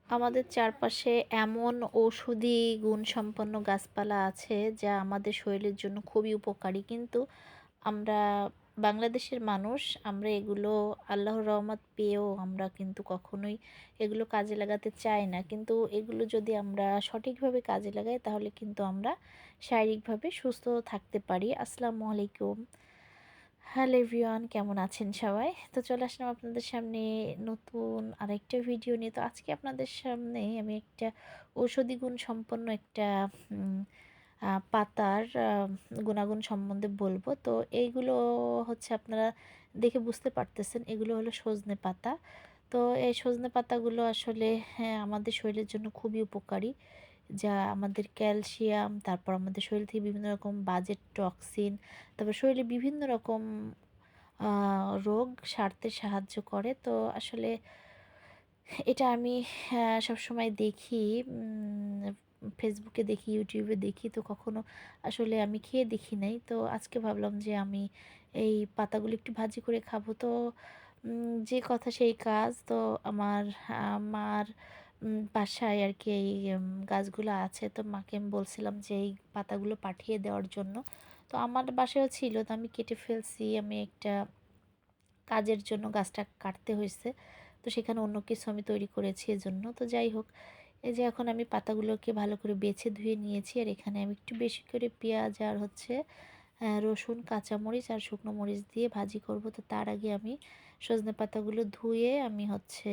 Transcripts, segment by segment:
আমাদের চারপাশে এমন ঔষধি গুণসম্পন্ন গাছপালা আছে যা আমাদের শরীরের জন্য খুবই উপকারী, কিন্তু আমরা বাংলাদেশের মানুষ, আমরা এগুলো আল্লাহর রহমত পেয়েও আমরা কিন্তু কখনোই এগুলো কাজে লাগাতে চাই না। কিন্তু এগুলো যদি আমরা সঠিকভাবে কাজে লাগাই তাহলে কিন্তু আমরা শারীরিকভাবে সুস্থ থাকতে পারি। আসসালামু আলাইকুম। হ্যালো এভরিওয়ান, কেমন আছেন সবাই? তো চলে আসলাম আপনাদের সামনে নতুন আরেকটা ভিডিও নিয়ে। তো আজকে আপনাদের সামনে আমি একটা ঔষধি গুণ সম্পন্ন একটা পাতার গুণাগুণ সম্বন্ধে বলবো। তো এইগুলো হচ্ছে আপনারা দেখে বুঝতে পারতেছেন, এগুলো হলো সজনে পাতা। তো এই সজনে পাতাগুলো আসলে আমাদের শরীরের জন্য খুবই উপকারী, যা আমাদের ক্যালসিয়াম, তারপর আমাদের শরীর থেকে বিভিন্ন রকম বাজে টক্সিন, তারপর শরীরে বিভিন্ন রকম রোগ সারতে সাহায্য করে। তো আসলে এটা আমি সবসময় দেখি, ফেসবুকে দেখি, ইউটিউবে দেখি, তো কখনো আসলে আমি খেয়ে দেখি নাই। তো আজকে ভাবলাম যে আমি এই পাতাগুলো একটু ভাজি করে খাবো। তো যে কথা সেই কাজ। তো আমার মার বাসায় আর কি এই গাছগুলো আছে। তো মাকে আমি বলছিলাম যে এই পাতাগুলো পাঠিয়ে দেওয়ার জন্য। তো আমার বাসায়ও ছিল, তো আমি কেটে ফেলছি। আমি একটা কাজের জন্য গাছটা কাটতে হয়েছে, তো সেখানে অন্য কিছু আমি তৈরি করেছি এজন্য। তো যাই হোক, এই যে এখন আমি পাতাগুলোকে ভালো করে বেছে ধুয়ে নিয়েছি, আর এখানে আমি একটু বেশি করে পেঁয়াজ আর হচ্ছে রসুন, কাঁচামরিচ আর শুকনো মরিচ দিয়ে ভাজি করব। তো তার আগে আমি সজনে পাতাগুলো ধুয়ে আমি হচ্ছে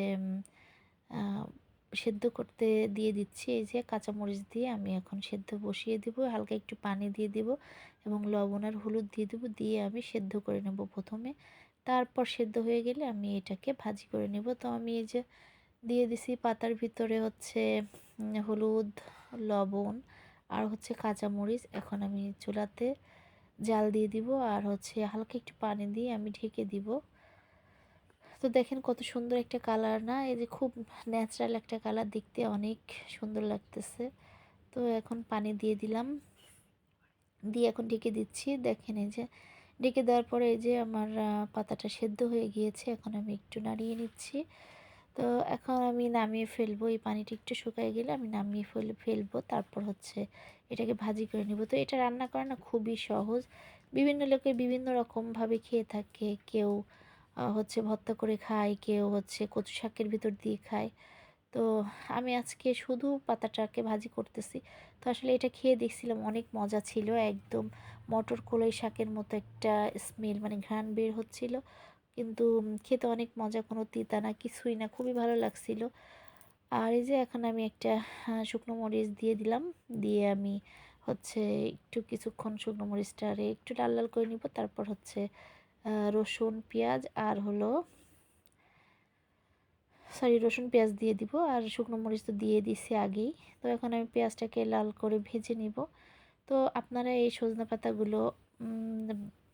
আহ, সেদ্ধ করতে দিয়ে দিচ্ছি। এই যে কাঁচামরিচ দিয়ে আমি এখন সেদ্ধ বসিয়ে দিব, হালকা একটু পানি দিয়ে দিব এবং লবণ আর হলুদ দিয়ে দেবো, দিয়ে আমি সেদ্ধ করে নেব প্রথমে। তারপর সেদ্ধ হয়ে গেলে আমি এটাকে ভাজি করে নেব। তো আমি এই যে দিয়ে দিছি পাতার ভিতরে হচ্ছে হলুদ, লবণ আর হচ্ছে কাঁচামরিচ। এখন আমি চুলাতে জাল দিয়ে দিব আর হচ্ছে হালকা একটু পানি দিয়ে আমি ঢেকে দিব। তো দেখেন কত সুন্দর একটা কালার না? এই যে খুব ন্যাচারাল একটা কালার, দেখতে অনেক সুন্দর লাগতেছে। তো এখন পানি দিয়ে দিলাম, দিয়ে এখন ঢেকে দিচ্ছি। দেখেন এই যে ঢেকে দেওয়ার পরে এই যে আমার পাতাটা সেদ্ধ হয়ে গিয়েছে। এখন আমি একটু নাড়িয়ে নিচ্ছি। তো এখন আমি নামিয়ে ফেলবো, এই পানিটা একটু শুকায় গেলে আমি নামিয়ে ফেলবো। তারপর হচ্ছে এটাকে ভাজি করে নিব। তো এটা রান্না করা না খুবই সহজ। বিভিন্ন লোকে বিভিন্ন রকমভাবে খেয়ে থাকে। কেউ হচ্ছে ভর্তা করে খায়, কেউ হচ্ছে কচু শাকের ভিতর দিয়ে খায়। তো আমি আজকে শুধু পাতাটাকে ভাজি করতেছি। তো আসলে এটা খেয়ে দেখছিলাম, অনেক মজা ছিল। একদম মটর কলাই শাকের মতো একটা স্মেল, মানে ঘ্রাণ বের হচ্ছিল। কিন্তু খেতে অনেক মজা, কোনো তিতা না, কিছুই না, খুবই ভালো লাগছিল। আর এই যে এখন আমি একটা শুকনো মরিচ দিয়ে দিলাম, দিয়ে আমি হচ্ছে একটু কিছুক্ষণ শুকনো মরিচটারে একটু লাল লাল করে নিব। তারপর হচ্ছে রসুন, পেঁয়াজ আর হলো রসুন পেঁয়াজ দিয়ে দিব, আর শুকনো মরিচ তো দিয়ে দিছি আগেই। তো এখন আমি পেঁয়াজটাকে লাল করে ভেজে নিব। তো আপনারা এই সজনে পাতাগুলো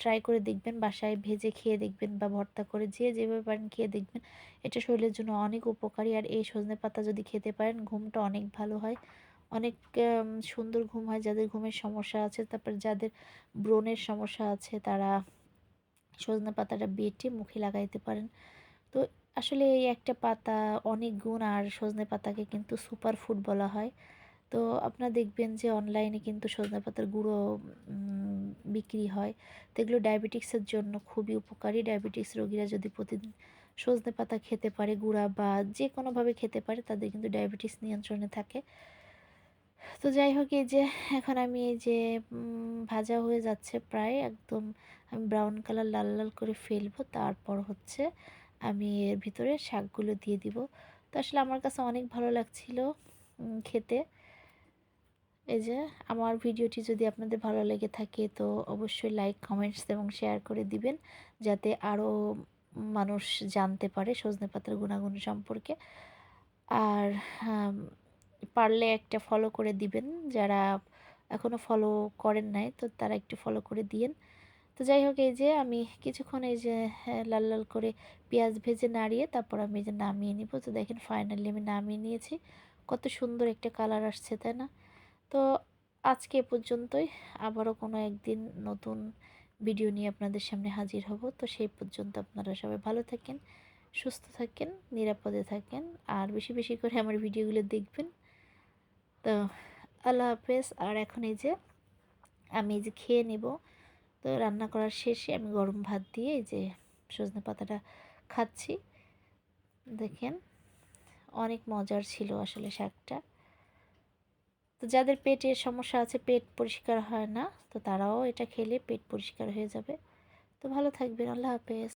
ট্রাই করে দেখবেন, বাসায় ভেজে খেয়ে দেখবেন বা ভর্তা করে, যে যেভাবে পারেন খেয়ে দেখবেন। এটা শরীরের জন্য অনেক উপকারী। আর এই সজনে পাতা যদি খেতে পারেন ঘুমটা অনেক ভালো হয়, অনেক সুন্দর ঘুম হয়। যাদের ঘুমের সমস্যা আছে, তারপর যাদের ব্রণের সমস্যা আছে, তারা সজনে পাতাটা বেটে মুখে লাগাইতে পারেন। তো আসলে এই একটা পাতা অনেক গুণ, আর সজনে পাতাকে কিন্তু সুপার ফুড বলা হয়। তো আপনারা দেখবেন যে অনলাইনে কিন্তু সজনে পাতার গুঁড়ো বিক্রি হয়। তো এগুলো ডায়াবেটিক্সের জন্য খুবই উপকারী। ডায়াবেটিক্স রোগীরা যদি প্রতিদিন সজনে পাতা খেতে পারে, গুঁড়া বা যে কোনোভাবে খেতে পারে, তাদের কিন্তু ডায়াবেটিস নিয়ন্ত্রণে থাকে। তো যাই হোক, এই যে এখন আমি এই যে ভাজা হয়ে যাচ্ছে প্রায় একদম, আমি ব্রাউন কালার লাল লাল করে ফেলবো। তারপর হচ্ছে আমি এর ভিতরে শাকগুলো দিয়ে দিব। তো আসলে আমার কাছে অনেক ভালো লাগছিল খেতে। এই যে আমার ভিডিওটি যদি আপনাদের ভালো লেগে থাকে তো অবশ্যই লাইক, কমেন্টস এবং শেয়ার করে দিবেন, যাতে আরও মানুষ জানতে পারে সজনে পাতার গুণাগুণ সম্পর্কে। আর আম, পারলে একটা ফলো করে দিবেন, যারা এখনও ফলো করেন নাই তো তারা একটু ফলো করে দিয়েন। তো যাই হোক, এই যে আমি কিছুক্ষণ এই যে লাল লাল করে পেঁয়াজ ভেজে নাড়িয়ে তারপর আমি এই যে নামিয়ে নিব। তো দেখেন ফাইনালি আমি নামিয়ে নিয়েছি। কত সুন্দর একটা কালার আসছে, তাই না? তো আজকে এ পর্যন্তই। আবারও কোনো একদিন নতুন ভিডিও নিয়ে আপনাদের সামনে হাজির হব। তো সেই পর্যন্ত আপনারা সবাই ভালো থাকেন, সুস্থ থাকেন, নিরাপদে থাকেন, আর বেশি বেশি করে আমার ভিডিওগুলো দেখবেন। তো আল্লাহ হাফেজ। আর এখন এই যে আমি এই যে খেয়ে নেব। তো রান্না করার শেষে আমি গরম ভাত দিয়ে এই যে সজনে পাতাটা খাচ্ছি। দেখেন অনেক মজার ছিল আসলে শাকটা। তো যাদের পেটের সমস্যা আছে, পেট পরিষ্কার হয় না, তো তারাও এটা খেলে পেট পরিষ্কার হয়ে যাবে। তো ভালো থাকবেন, আল্লাহ হাফেজ।